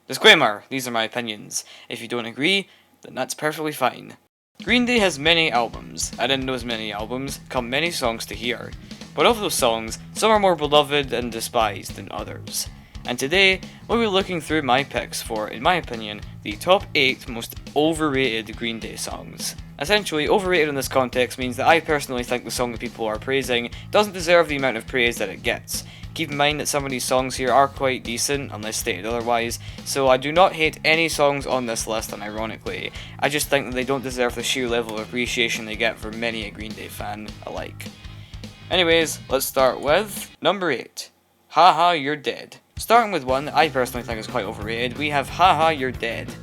Disclaimer, these are my opinions. If you don't agree, then that's perfectly fine. Green Day has many albums, and in those many albums come many songs to hear. But of those songs, some are more beloved and despised than others. And today, we'll be looking through my picks for, in my opinion, the top 8 most overrated Green Day songs. Essentially, overrated in this context means that I personally think the song that people are praising doesn't deserve the amount of praise that it gets. Keep in mind that some of these songs here are quite decent, unless stated otherwise, so I do not hate any songs on this list, unironically. I just think that they don't deserve the sheer level of appreciation they get from many a Green Day fan alike. Anyways, let's start with number 8. Haha, You're Dead. Starting with one that I personally think is quite overrated, we have Haha, You're Dead.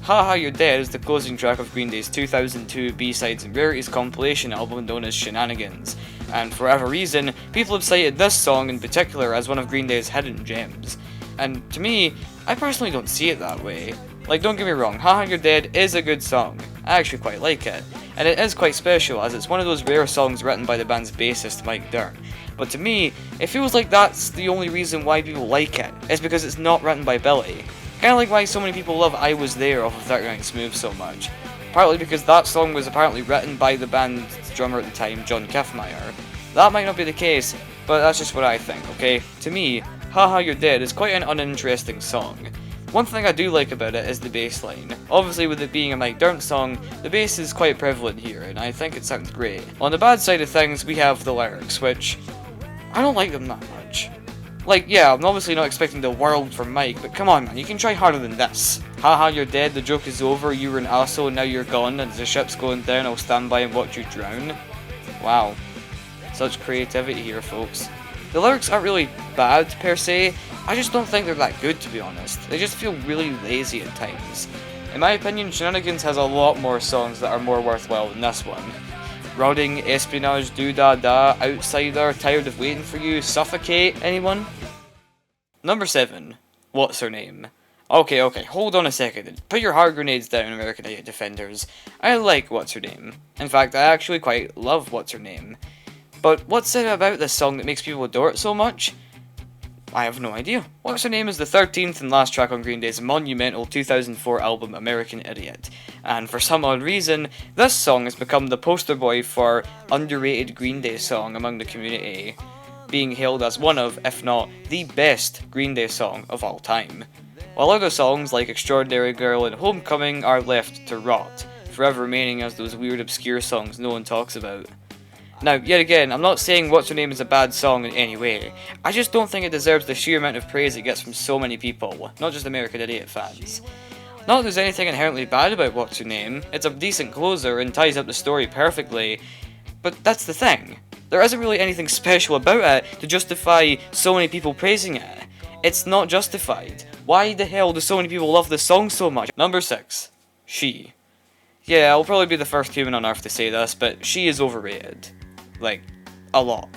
Haha, You're Dead is the closing track of Green Day's 2002 B-Sides and Rarities compilation album known as Shenanigans, and for whatever reason, people have cited this song in particular as one of Green Day's hidden gems. And to me, I personally don't see it that way. Like, don't get me wrong, Haha, You're Dead is a good song. I actually quite like it. And it is quite special, as it's one of those rare songs written by the band's bassist, Mike Dirnt. But to me, it feels like that's the only reason why people like it, is because it's not written by Billy. Kinda like why so many people love I Was There off of 39 Smooth so much. Partly because that song was apparently written by the band's drummer at the time, John Kiffmeyer. That might not be the case, but that's just what I think, okay? To me, Haha You're Dead is quite an uninteresting song. One thing I do like about it is the bass line. Obviously, with it being a Mike Dirnt song, the bass is quite prevalent here, and I think it sounds great. On the bad side of things, we have the lyrics, which I don't like them that much. Like, yeah, I'm obviously not expecting the world from Mike, but come on man, you can try harder than this. Haha, you're dead, the joke is over, you were an asshole and now you're gone, and as the ship's going down, I'll stand by and watch you drown. Wow. Such creativity here, folks. The lyrics aren't really bad, per se, I just don't think they're that good, to be honest. They just feel really lazy at times. In my opinion, Shenanigans has a lot more songs that are more worthwhile than this one. Rodding, Espionage, Do-Da-Da, Outsider, Tired of Waiting for You, Suffocate, anyone? Number 7. Whatsername. Okay, hold on a second. Put your heart grenades down, American Idiot defenders. I like Whatsername. In fact, I actually quite love Whatsername. But what's it about this song that makes people adore it so much? I have no idea. Whatsername is the 13th and last track on Green Day's monumental 2004 album American Idiot, and for some odd reason, this song has become the poster boy for underrated Green Day song among the community, being hailed as one of, if not the best Green Day song of all time. While other songs like Extraordinary Girl and Homecoming are left to rot, forever remaining as those weird obscure songs no one talks about. Now, yet again, I'm not saying Whatsername is a bad song in any way, I just don't think it deserves the sheer amount of praise it gets from so many people, not just American Idiot fans. Not that there's anything inherently bad about Whatsername, it's a decent closer and ties up the story perfectly, but that's the thing. There isn't really anything special about it to justify so many people praising it. It's not justified. Why the hell do so many people love this song so much? Number 6. She. Yeah, I'll probably be the first human on earth to say this, but She is overrated. Like, a lot.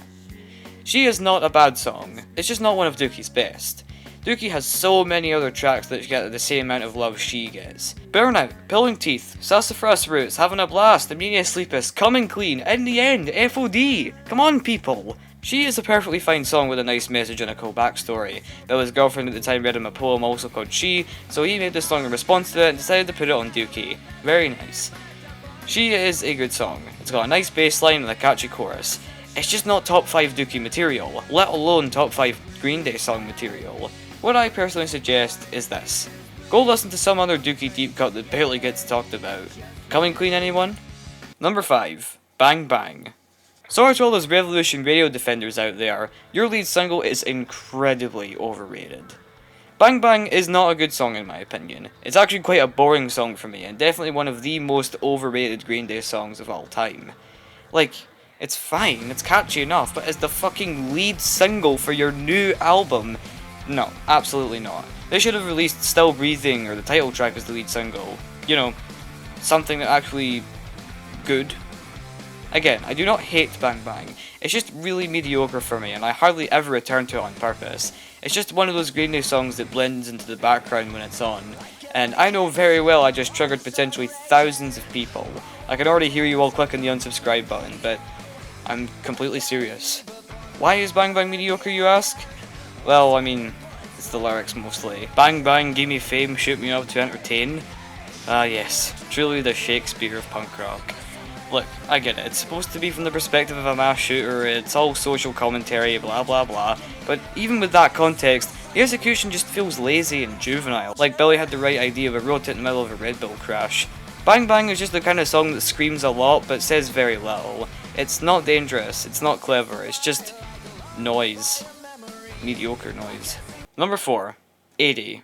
She is not a bad song, it's just not one of Dookie's best. Dookie has so many other tracks that get the same amount of love She gets. Burnout, Pulling Teeth, Sassafras Roots, Having a Blast, Amnesia Sleepest, Coming Clean, In the End, FOD. Come on people! She is a perfectly fine song with a nice message and a cool backstory. Billy's girlfriend at the time read him a poem also called She, so he made this song in response to it and decided to put it on Dookie. Very nice. She is a good song. It's got a nice bass line and a catchy chorus. It's just not top 5 Dookie material, let alone top 5 Green Day song material. What I personally suggest is this. Go listen to some other Dookie deep cut that barely gets talked about. Coming Clean, anyone? Number 5. Bang Bang. Sorry to all those Revolution Radio defenders out there, your lead single is incredibly overrated. Bang Bang is not a good song in my opinion. It's actually quite a boring song for me, and definitely one of the most overrated Green Day songs of all time. Like, it's fine, it's catchy enough, but as the fucking lead single for your new album, no, absolutely not. They should have released Still Breathing or the title track as the lead single. You know, something that actually good. Again, I do not hate Bang Bang, it's just really mediocre for me and I hardly ever return to it on purpose. It's just one of those Green Day songs that blends into the background when it's on, and I know very well I just triggered potentially thousands of people. I can already hear you all clicking the unsubscribe button, but I'm completely serious. Why is Bang Bang mediocre, you ask? Well, I mean, the It's the lyrics mostly. Bang bang, give me fame, shoot me up to entertain. Ah yes, truly the Shakespeare of punk rock. Look, I get it, it's supposed to be from the perspective of a mass shooter, it's all social commentary, blah blah blah, but even with that context, the execution just feels lazy and juvenile, like Billy had the right idea but wrote it in the middle of a Red Bull crash. Bang Bang is just the kind of song that screams a lot but says very little. It's not dangerous, it's not clever, it's just noise. Mediocre noise. Number 4. 80.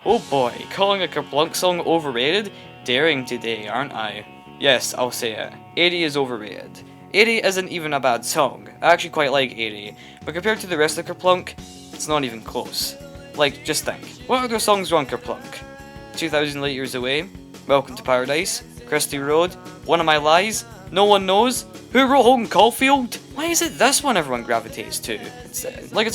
Oh boy, calling a Kerplunk song overrated? Daring today, aren't I? Yes, I'll say it. 80 is overrated. 80 isn't even a bad song. I actually quite like 80, but compared to the rest of Kerplunk, it's not even close. Like, just think. What other songs are on Kerplunk? 2,000 Light Years Away? Welcome to Paradise? Christie Road? One of My Lies? No One Knows? Who wrote Holden Caulfield? Why is it this one everyone gravitates to? It's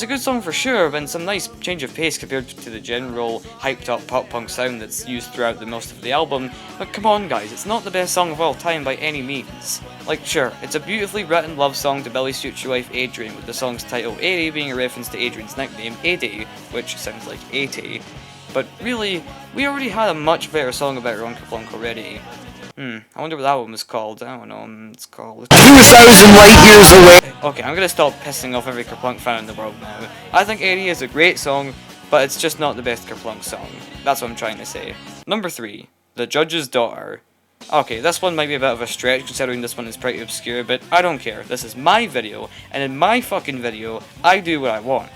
a good song for sure, but some nice change of pace compared to the general hyped up pop punk sound that's used throughout the most of the album, but come on guys, it's not the best song of all time by any means. Like sure, it's a beautifully written love song to Billy's future wife Adrian, with the song's title 80 being a reference to Adrian's nickname 80, which sounds like 80. But really, we already had a much better song about her on Kerplunk already. I wonder what that one was called. I don't know, it's called 2,000 light years away. Okay, I'm gonna stop pissing off every Kerplunk fan in the world now. I think 80 is a great song, but it's just not the best Kerplunk song. That's what I'm trying to say. Number 3. The Judge's Daughter. Okay, this one might be a bit of a stretch considering this one is pretty obscure, but I don't care. This is my video, and in my fucking video, I do what I want.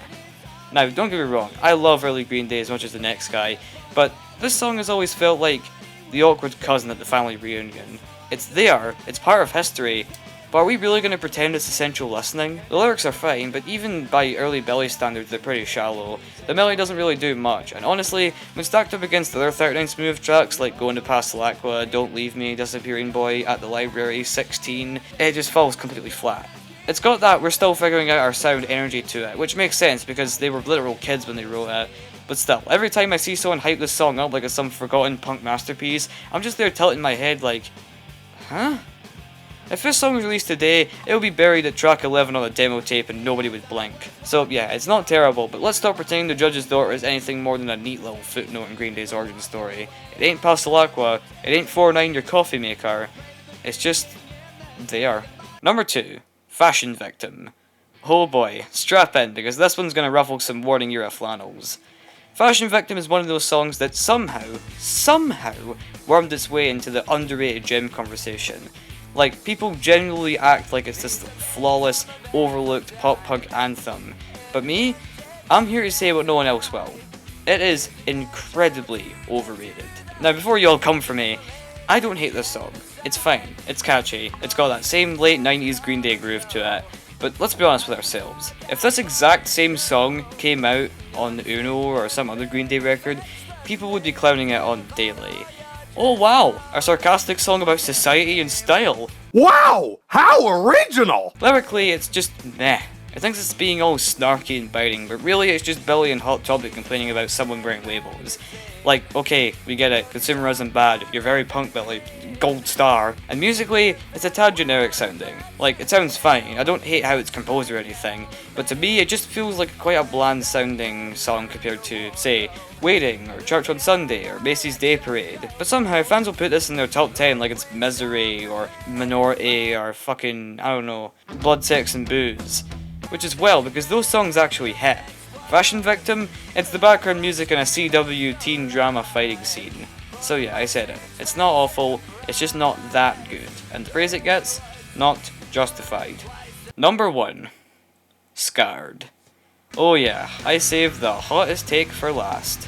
Now, don't get me wrong, I love early Green Day as much as the next guy, but this song has always felt like the awkward cousin at the family reunion. It's there, it's part of history, but are we really going to pretend it's essential listening? The lyrics are fine, but even by early Billy standards they're pretty shallow. The melody doesn't really do much, and honestly, when stacked up against other 39 Smooth tracks like Going to Pastelaqua, Don't Leave Me, Disappearing Boy, At the Library, 16, it just falls completely flat. It's got that we're still figuring out our sound energy to it, which makes sense because they were literal kids when they wrote it. But still, every time I see someone hype this song up like it's some forgotten punk masterpiece, I'm just there tilting my head like, huh? If this song was released today, it would be buried at track 11 on a demo tape and nobody would blink. So yeah, it's not terrible, but let's stop pretending The Judge's Daughter is anything more than a neat little footnote in Green Day's origin story. It ain't Pastelaqua, it ain't 4-9 your coffee maker, it's just there. Number 2. Fashion Victim. Oh boy, strap in because this one's gonna ruffle some warning era flannels. Fashion Victim is one of those songs that somehow wormed its way into the underrated gym conversation. Like, people genuinely act like it's this flawless, overlooked pop-punk anthem. But me, I'm here to say what no one else will. It is incredibly overrated. Now, before you all come for me, I don't hate this song. It's fine, it's catchy, it's got that same late 90s Green Day groove to it. But let's be honest with ourselves. If this exact same song came out on Uno or some other Green Day record, people would be clowning it on daily. Oh wow, a sarcastic song about society and style. Wow, how original! Lyrically, it's just meh. It thinks it's being all snarky and biting, but really it's just Billy and Hot Topic complaining about someone wearing labels. Like, okay, we get it, consumerism bad, you're very punk Billy, gold star. And musically, it's a tad generic sounding. Like, it sounds fine, I don't hate how it's composed or anything, but to me it just feels like quite a bland sounding song compared to, say, Waiting, or Church on Sunday, or Macy's Day Parade. But somehow fans will put this in their top 10 like it's Misery, or Minority, or fucking, I don't know, Blood, Sex and Booze. Which is well, because those songs actually hit. Fashion Victim, it's the background music in a CW teen drama fighting scene. So yeah, I said it. It's not awful, it's just not that good. And the praise it gets, not justified. Number 1. Scarred. Oh yeah, I saved the hottest take for last.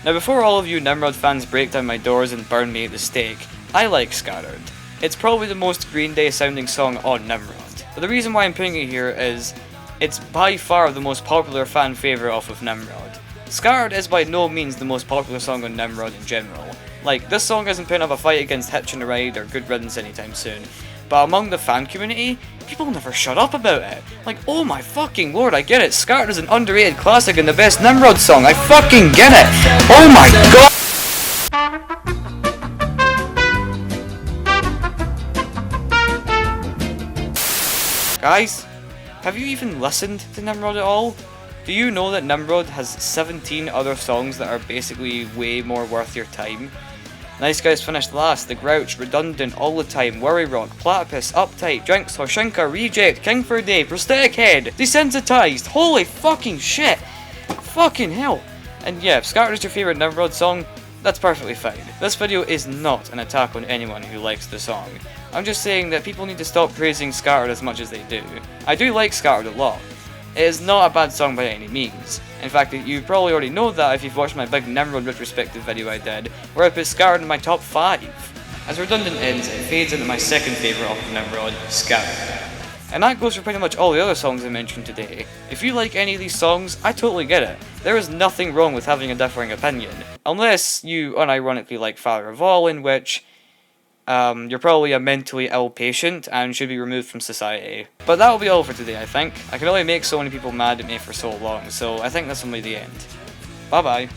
Now before all of you Nimrod fans break down my doors and burn me at the stake, I like Scarred. It's probably the most Green Day sounding song on Nimrod. But the reason why I'm putting it here is, it's by far the most popular fan favourite off of Nimrod. Scarred is by no means the most popular song on Nimrod in general. Like, this song isn't putting up a fight against Hitchin' a Ride or Good Riddance anytime soon. But among the fan community, people never shut up about it. Like, oh my fucking lord, I get it. Scarred is an underrated classic and the best Nimrod song. I fucking get it. Oh my god. Guys, have you even listened to Nimrod at all? Do you know that Nimrod has 17 other songs that are basically way more worth your time? Nice Guys Finished Last, The Grouch, Redundant, All the Time, Worry Rock, Platypus, Uptight, Drinks, Horshinka, Reject, King for a Day, Prosthetic Head, Desensitized, holy fucking shit! Fucking hell! And yeah, if Scattered is your favourite Nimrod song, that's perfectly fine. This video is not an attack on anyone who likes the song. I'm just saying that people need to stop praising Scattered as much as they do. I do like Scattered a lot. It is not a bad song by any means. In fact, you probably already know that if you've watched my big Nimrod retrospective video I did, where I put Scattered in my top 5. As Redundant ends, it fades into my second favourite of Nimrod, Scattered. And that goes for pretty much all the other songs I mentioned today. If you like any of these songs, I totally get it. There is nothing wrong with having a differing opinion. Unless you unironically like Father of All, in which you're probably a mentally ill patient and should be removed from society. But that will be all for today, I think. I can only make so many people mad at me for so long, so I think this will be the end. Bye bye.